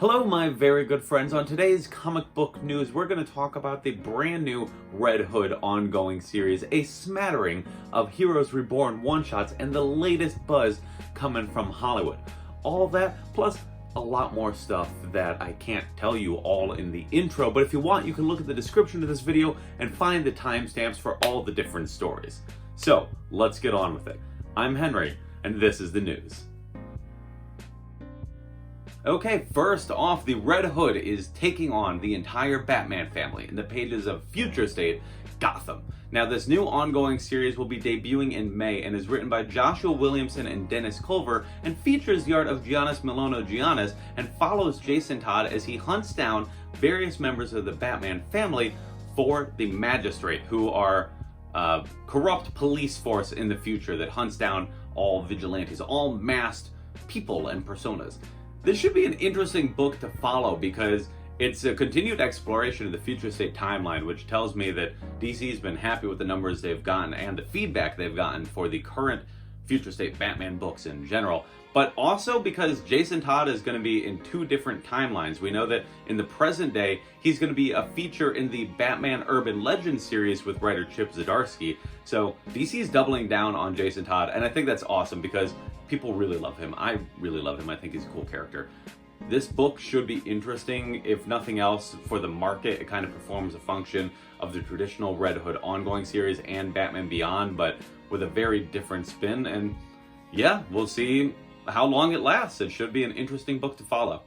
Hello my very good friends. On today's comic book news, we're going to talk about the brand new Red Hood ongoing series, a smattering of Heroes Reborn one-shots, and the latest buzz coming from Hollywood. All that, plus a lot more stuff that I can't tell you all in the intro, but if you want, you can look at the description of this video and find the timestamps for all the different stories. So, let's get on with it. I'm Henry, and this is the news. Okay, first off, the Red Hood is taking on the entire Batman family in the pages of future state Gotham. Now, this new ongoing series will be debuting in May and is written by Joshua Williamson and Dennis Culver and features the art of Giannis Milano-Giannis and follows Jason Todd as he hunts down various members of the Batman family for the Magistrate, who are a corrupt police force in the future that hunts down all vigilantes, all masked people and personas. This should be an interesting book to follow because it's a continued exploration of the future state timeline, which tells me that DC's been happy with the numbers they've gotten and the feedback they've gotten for the current future state Batman books in general. But also because Jason Todd is going to be in two different timelines. We know that in the present day, he's going to be a feature in the Batman Urban Legends series with writer Chip Zdarsky. So DC's doubling down on Jason Todd, and I think that's awesome because people really love him. I really love him. I think he's a cool character. This book should be interesting, if nothing else, for the market. It kind of performs a function of the traditional Red Hood ongoing series and Batman Beyond, but with a very different spin. And yeah, we'll see how long it lasts. It should be an interesting book to follow.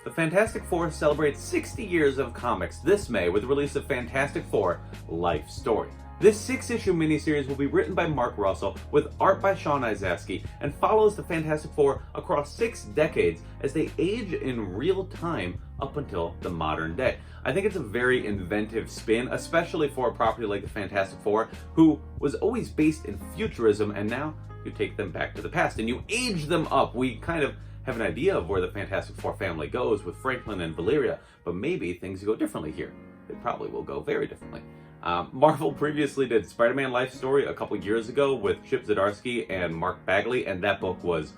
The Fantastic Four celebrates 60 years of comics this May with the release of Fantastic Four Life Story. This 6-issue miniseries will be written by Mark Russell with art by Sean Izaakse and follows the Fantastic Four across 6 decades as they age in real time up until the modern day. I think it's a very inventive spin, especially for a property like the Fantastic Four, who was always based in futurism, and now you take them back to the past and you age them up. We kind of have an idea of where the Fantastic Four family goes with Franklin and Valeria, but maybe things go differently here. They probably will go very differently. Marvel previously did Spider-Man Life Story a couple years ago with Chip Zdarsky and Mark Bagley, and that book was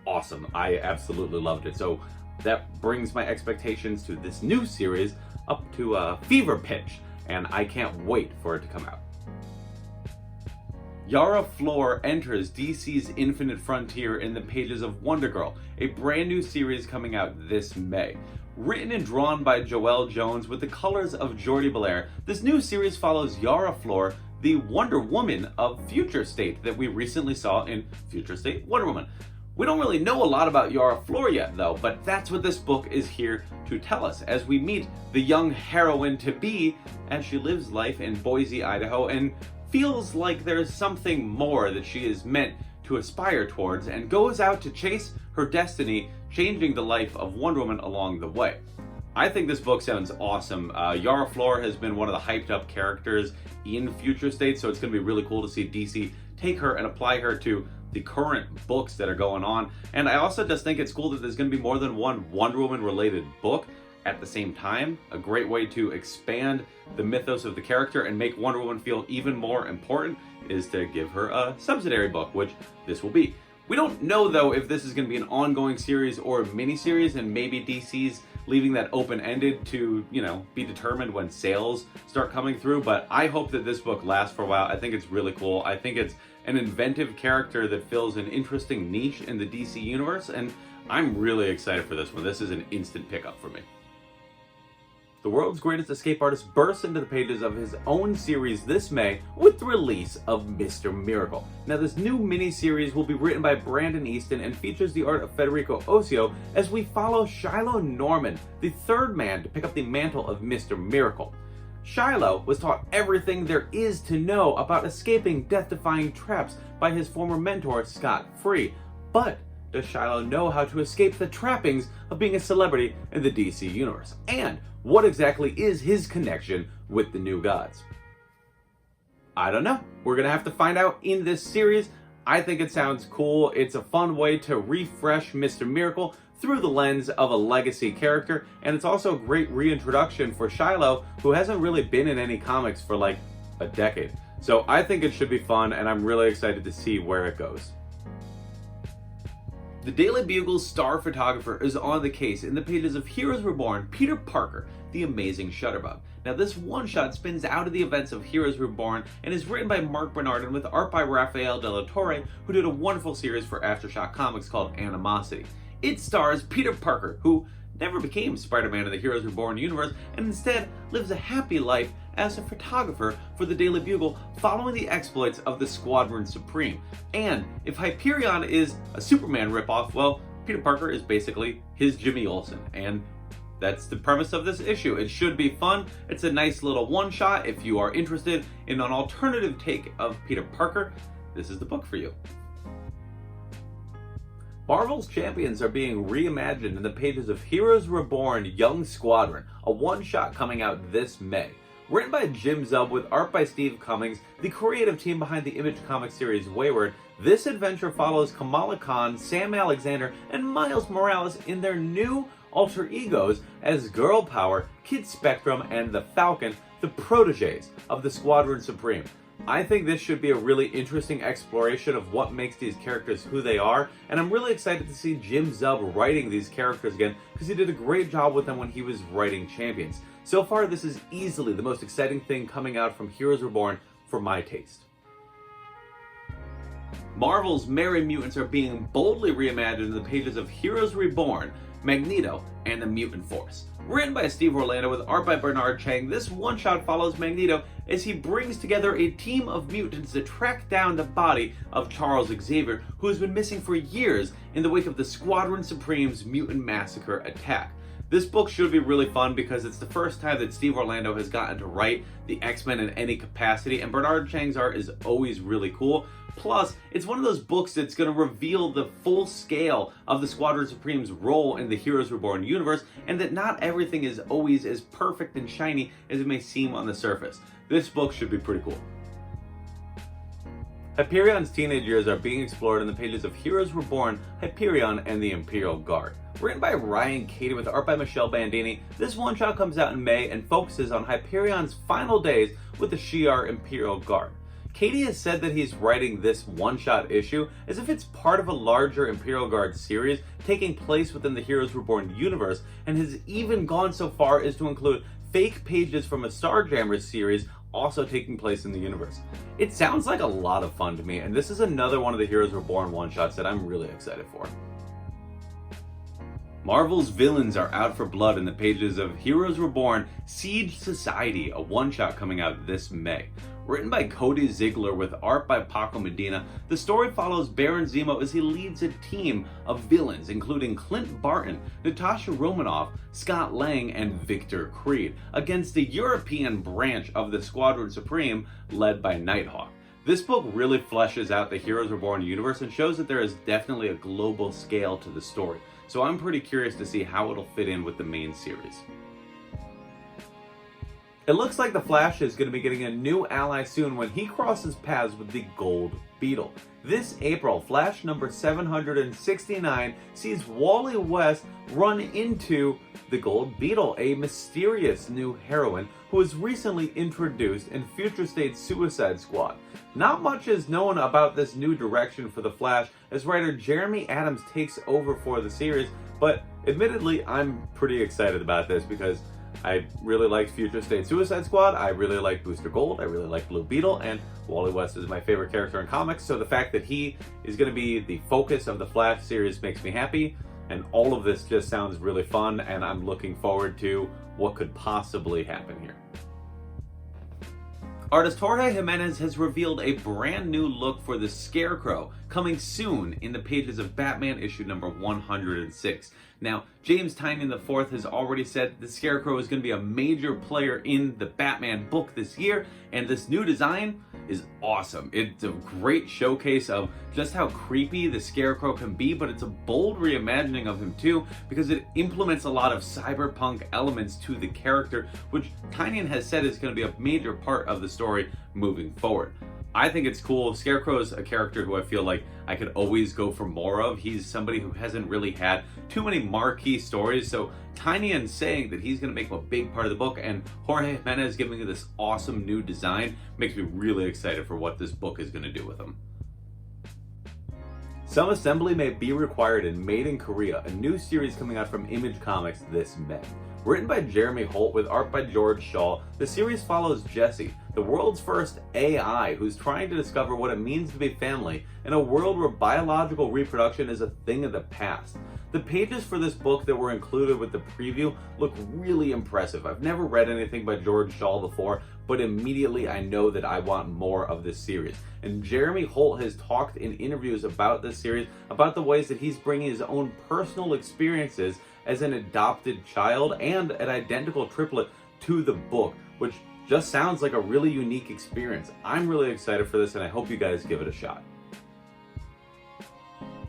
awesome. I absolutely loved it. So that brings my expectations to this new series up to a fever pitch, and I can't wait for it to come out. Yara Flor enters DC's Infinite Frontier in the pages of Wonder Girl, a brand new series coming out this May. Written and drawn by Joelle Jones with the colors of Jordi Belair, this new series follows Yara Flor, the Wonder Woman of Future State that we recently saw in Future State Wonder Woman. We don't really know a lot about Yara Flor yet though, but that's what this book is here to tell us as we meet the young heroine-to-be as she lives life in Boise, Idaho, and feels like there's something more that she is meant to aspire towards and goes out to chase her destiny, changing the life of Wonder Woman along the way. I think this book sounds awesome. Yara Flor has been one of the hyped up characters in Future State, so it's going to be really cool to see DC take her and apply her to the current books that are going on. And I also just think it's cool that there's going to be more than one Wonder Woman related book at the same time. A great way to expand the mythos of the character and make Wonder Woman feel even more important is to give her a subsidiary book, which this will be. We don't know though if this is going to be an ongoing series or a mini-series, and maybe DC's leaving that open-ended to, be determined when sales start coming through, but I hope that this book lasts for a while. I think it's really cool. I think it's an inventive character that fills an interesting niche in the DC universe, and I'm really excited for this one. This is an instant pickup for me. The world's greatest escape artist bursts into the pages of his own series this May with the release of Mr. Miracle. Now, this new mini-series will be written by Brandon Easton and features the art of Federico Osio as we follow Shiloh Norman, the third man to pick up the mantle of Mr. Miracle. Shiloh was taught everything there is to know about escaping death-defying traps by his former mentor, Scott Free. But does Shiloh know how to escape the trappings of being a celebrity in the DC universe? And what exactly is his connection with the New Gods? I don't know. We're going to have to find out in this series. I think it sounds cool. It's a fun way to refresh Mr. Miracle through the lens of a legacy character, and it's also a great reintroduction for Shiloh, who hasn't really been in any comics for like a decade. So I think it should be fun, and I'm really excited to see where it goes. The Daily Bugle's star photographer is on the case in the pages of Heroes Reborn, Peter Parker, the amazing Shutterbug. Now this one-shot spins out of the events of Heroes Reborn and is written by Mark Bernard and with art by Rafael de la Torre, who did a wonderful series for Aftershock Comics called Animosity. It stars Peter Parker, who never became Spider-Man in the Heroes Reborn universe and instead lives a happy life as a photographer for the Daily Bugle following the exploits of the Squadron Supreme. And if Hyperion is a Superman ripoff, well, Peter Parker is basically his Jimmy Olsen, and that's the premise of this issue. It should be fun. It's a nice little one-shot. If you are interested in an alternative take of Peter Parker, this is the book for you. Marvel's Champions are being reimagined in the pages of Heroes Reborn Young Squadron, a one-shot coming out this May. Written by Jim Zub with art by Steve Cummings, the creative team behind the Image Comics series Wayward, this adventure follows Kamala Khan, Sam Alexander, and Miles Morales in their new alter egos as Girl Power, Kid Spectrum, and the Falcon, the proteges of the Squadron Supreme. I think this should be a really interesting exploration of what makes these characters who they are, and I'm really excited to see Jim Zub writing these characters again because he did a great job with them when he was writing Champions. So far, this is easily the most exciting thing coming out from Heroes Reborn for my taste. Marvel's Merry Mutants are being boldly reimagined in the pages of Heroes Reborn, Magneto, and the Mutant Force. Written by Steve Orlando with art by Bernard Chang, this one-shot follows Magneto as he brings together a team of mutants to track down the body of Charles Xavier, who has been missing for years in the wake of the Squadron Supreme's mutant massacre attack. This book should be really fun because it's the first time that Steve Orlando has gotten to write the X-Men in any capacity, and Bernard Chang's art is always really cool. Plus, it's one of those books that's going to reveal the full scale of the Squadron Supreme's role in the Heroes Reborn universe, and that not everything is always as perfect and shiny as it may seem on the surface. This book should be pretty cool. Hyperion's teenage years are being explored in the pages of Heroes Reborn, Hyperion, and the Imperial Guard. Written by Ryan Cady with art by Michelle Bandini, this one-shot comes out in May and focuses on Hyperion's final days with the Shi'ar Imperial Guard. Cady has said that he's writing this one-shot issue as if it's part of a larger Imperial Guard series taking place within the Heroes Reborn universe, and has even gone so far as to include fake pages from a Starjammers series also taking place in the universe. It sounds like a lot of fun to me, and this is another one of the Heroes Reborn one-shots that I'm really excited for. Marvel's villains are out for blood in the pages of Heroes Reborn Siege Society, a one-shot coming out this May. Written by Cody Ziegler with art by Paco Medina, the story follows Baron Zemo as he leads a team of villains including Clint Barton, Natasha Romanoff, Scott Lang, and Victor Creed against the European branch of the Squadron Supreme led by Nighthawk. This book really fleshes out the Heroes Reborn universe and shows that there is definitely a global scale to the story, so I'm pretty curious to see how it'll fit in with the main series. It looks like the Flash is going to be getting a new ally soon when he crosses paths with the Gold Beetle. This April, Flash number 769 sees Wally West run into the Gold Beetle, a mysterious new heroine who was recently introduced in Future State's Suicide Squad. Not much is known about this new direction for the Flash as writer Jeremy Adams takes over for the series, but admittedly I'm pretty excited about this because I really liked Future State Suicide Squad, I really like Booster Gold, I really like Blue Beetle, and Wally West is my favorite character in comics, so the fact that he is going to be the focus of the Flash series makes me happy, and all of this just sounds really fun, and I'm looking forward to what could possibly happen here. Artist Jorge Jimenez has revealed a brand new look for the Scarecrow, coming soon in the pages of Batman issue number 106. Now, James Tynion IV has already said the Scarecrow is going to be a major player in the Batman book this year, and this new design is awesome. It's a great showcase of just how creepy the Scarecrow can be, but it's a bold reimagining of him too, because it implements a lot of cyberpunk elements to the character, which Tynion has said is going to be a major part of the story moving forward. I think it's cool. Scarecrow is a character who I feel like I could always go for more of. He's somebody who hasn't really had too many marquee stories, so Tynion saying that he's going to make him a big part of the book, and Jorge Jimenez giving me this awesome new design makes me really excited for what this book is going to do with him. Some assembly may be required in Made in Korea, a new series coming out from Image Comics this May. Written by Jeremy Holt with art by George Shaw, the series follows Jessie, the world's first AI who's trying to discover what it means to be family in a world where biological reproduction is a thing of the past. The pages for this book that were included with the preview look really impressive. I've never read anything by George Shaw before, but immediately I know that I want more of this series. And Jeremy Holt has talked in interviews about this series, about the ways that he's bringing his own personal experiences as an adopted child and an identical triplet to the book, which just sounds like a really unique experience. I'm really excited for this and I hope you guys give it a shot.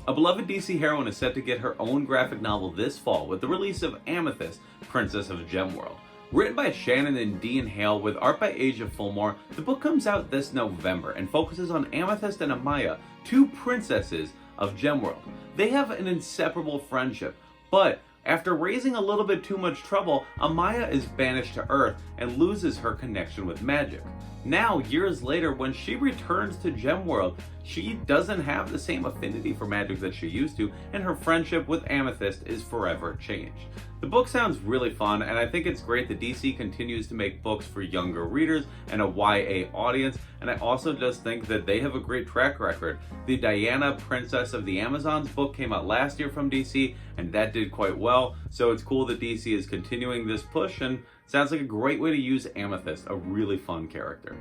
A beloved DC heroine is set to get her own graphic novel this fall with the release of Amethyst, Princess of Gemworld. Written by Shannon and Dean Hale with art by Asia Fulmore, the book comes out this November and focuses on Amethyst and Amaya, two princesses of Gemworld. They have an inseparable friendship, but after raising a little bit too much trouble, Amaya is banished to Earth and loses her connection with magic. Now, years later, when she returns to Gemworld, she doesn't have the same affinity for magic that she used to, and her friendship with Amethyst is forever changed. The book sounds really fun, and I think it's great that DC continues to make books for younger readers and a YA audience, and I also just think that they have a great track record. The Diana, Princess of the Amazons book came out last year from DC, and that did quite well, so it's cool that DC is continuing this push, and sounds like a great way to use Amethyst, a really fun character.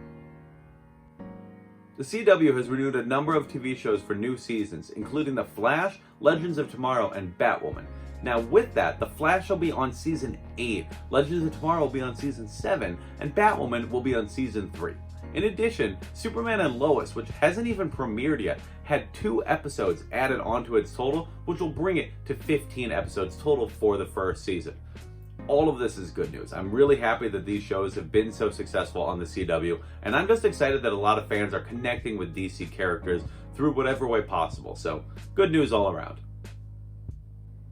The CW has renewed a number of TV shows for new seasons, including The Flash, Legends of Tomorrow, and Batwoman. Now with that, The Flash will be on Season 8, Legends of Tomorrow will be on Season 7, and Batwoman will be on Season 3. In addition, Superman and Lois, which hasn't even premiered yet, had 2 episodes added onto its total, which will bring it to 15 episodes total for the first season. All of this is good news. I'm really happy that these shows have been so successful on the CW, and I'm just excited that a lot of fans are connecting with DC characters through whatever way possible, so good news all around.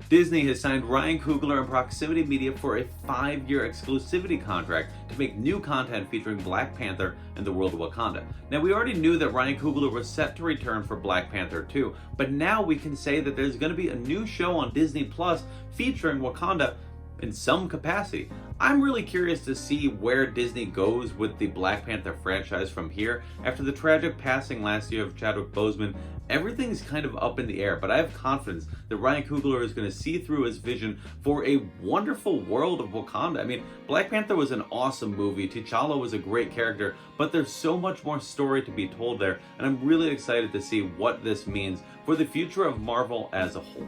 Disney has signed Ryan Coogler and Proximity Media for a 5-year exclusivity contract to make new content featuring Black Panther and the world of Wakanda. Now, we already knew that Ryan Coogler was set to return for Black Panther 2, but now we can say that there's going to be a new show on Disney Plus featuring Wakanda in some capacity. I'm really curious to see where Disney goes with the Black Panther franchise from here. After the tragic passing last year of Chadwick Boseman, everything's kind of up in the air, but I have confidence that Ryan Coogler is going to see through his vision for a wonderful world of Wakanda. I mean, Black Panther was an awesome movie, T'Challa was a great character, but there's so much more story to be told there, and I'm really excited to see what this means for the future of Marvel as a whole.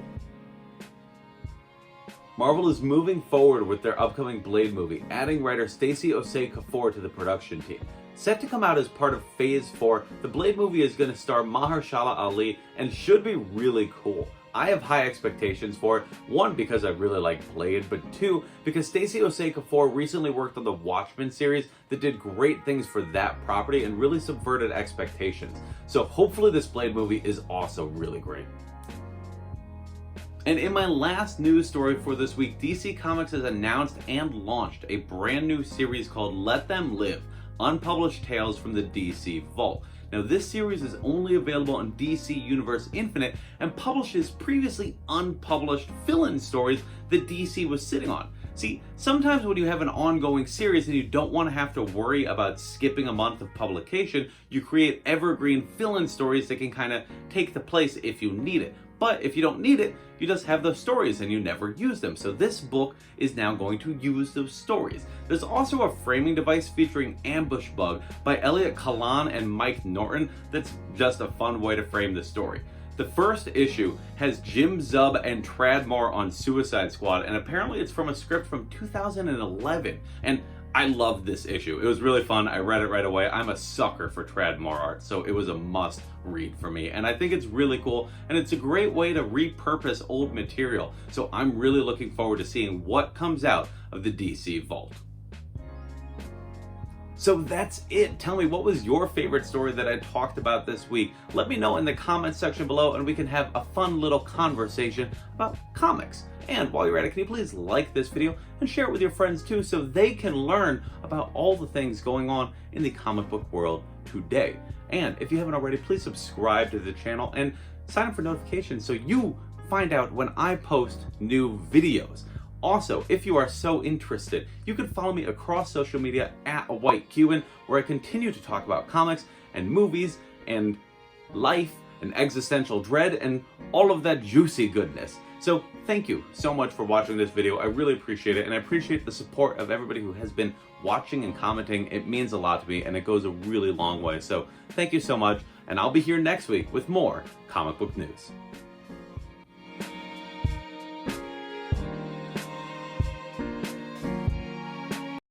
Marvel is moving forward with their upcoming Blade movie, adding writer Stacey Osei Kaffour to the production team. Set to come out as part of Phase 4, the Blade movie is going to star Mahershala Ali and should be really cool. I have high expectations for it, 1 because I really like Blade, but 2 because Stacey Osei Kaffour recently worked on the Watchmen series that did great things for that property and really subverted expectations. So hopefully this Blade movie is also really great. And in my last news story for this week, DC Comics has announced and launched a brand new series called Let Them Live, Unpublished Tales from the DC Vault. Now this series is only available on DC Universe Infinite and publishes previously unpublished fill-in stories that DC was sitting on. See, sometimes when you have an ongoing series and you don't want to have to worry about skipping a month of publication, you create evergreen fill-in stories that can kind of take the place if you need it. But if you don't need it, you just have those stories and you never use them. So this book is now going to use those stories. There's also a framing device featuring Ambush Bug by Elliot Kalan and Mike Norton that's just a fun way to frame the story. The first issue has Jim Zub and Tradmore on Suicide Squad, and apparently it's from a script from 2011. And I loved this issue. It was really fun. I read it right away. I'm a sucker for Tradmore art, so it was a must read for me. And I think it's really cool, and it's a great way to repurpose old material. So I'm really looking forward to seeing what comes out of the DC Vault. So that's it. Tell me, what was your favorite story that I talked about this week? Let me know in the comments section below and we can have a fun little conversation about comics. And while you're at it, can you please like this video and share it with your friends too so they can learn about all the things going on in the comic book world today. And if you haven't already, please subscribe to the channel and sign up for notifications so you find out when I post new videos. Also, if you are so interested, you can follow me across social media at A White Cuban, where I continue to talk about comics and movies and life and existential dread and all of that juicy goodness. So thank you so much for watching this video. I really appreciate it, and I appreciate the support of everybody who has been watching and commenting. It means a lot to me, and it goes a really long way. So thank you so much, and I'll be here next week with more comic book news.